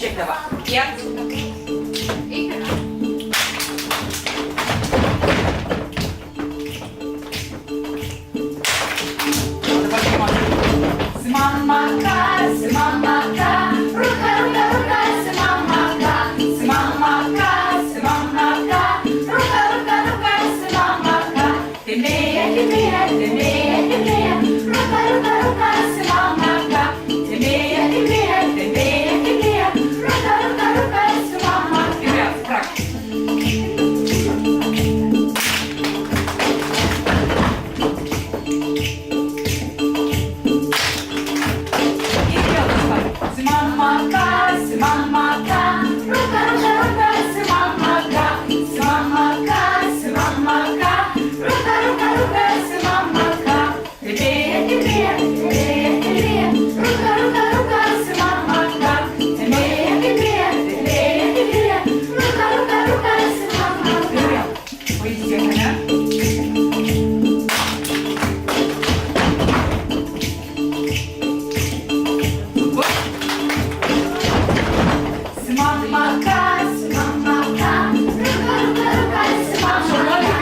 Šiek tiek va. Kiek? Simamaka, simamaka, ruka, ruka, ruka, simamaka, simamaka, simamaka, ruka, ruka, ruka, simamaka, tembeya, tembeya, tembeya, tembeya, ruka, ruka, ruka, simamaka, tembeya, tembeya, tembeya, tembeya, ruka, ruka, ruka, simamaka. Tembeya, prak. Simamaka, simamaka, ruka, ruka, ruka, simamaka, simamaka, simamaka, ruka, ruka, ruka, simamaka, tembeya, tembeya, tembeya, tembeya, ruka, ruka, ruka, simamaka, tembeya, tembeya, tembeya, tembeya, ruka, ruka, ruka, simamaka. Pailsėk, ane? Simamaka, simamaka, ruka, ruka, ruka, simamaka,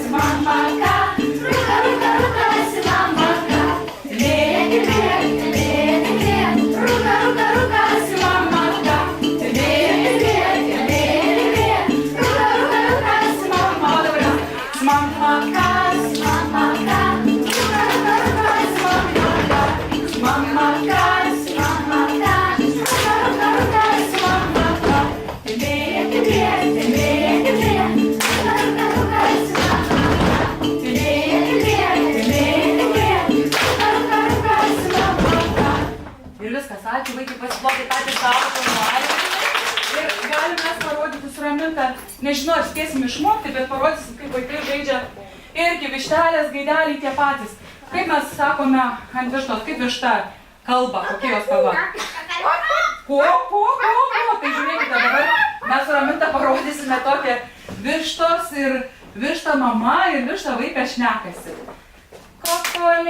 simamaka, ruka, ruka, ruka, simamaka, tembeya, tembeya, tembeya, tembeya, ruka, ruka, ruka, simamaka, tembeya, tembeya, tembeya, tembeya, ruka, ruka, ruka, simamaka. Simamaka, simamaka, ruka, ruka, ruka, simamaka, simamaka, simamaka, ruka, ruka, ruka, simamaka, tembeya, tembeya, tembeya, tembeya, ruka, ruka, ruka, simamaka, tembeya, tembeya, tembeya, tembeya, ruka, ruka, ruka, simamaka. Ir viskas, ačiū vaikai, pasiplokit patys savo filmuoja. Ir galim mes parodyti su Raminta, nežinau, ar spėsim išmokti, bet parodysim, kaip vaikai žaidžia irgi vištelės, gaideliai tie patys. Kaip mes sakome ant vištos, kaip višta kalba, kokia jos kalba? Po. Tai žiūrėkite, dabar mes su Raminta parodysime tokią vištos ir višta mama ir višta vaikas šnekasi. Kokolė.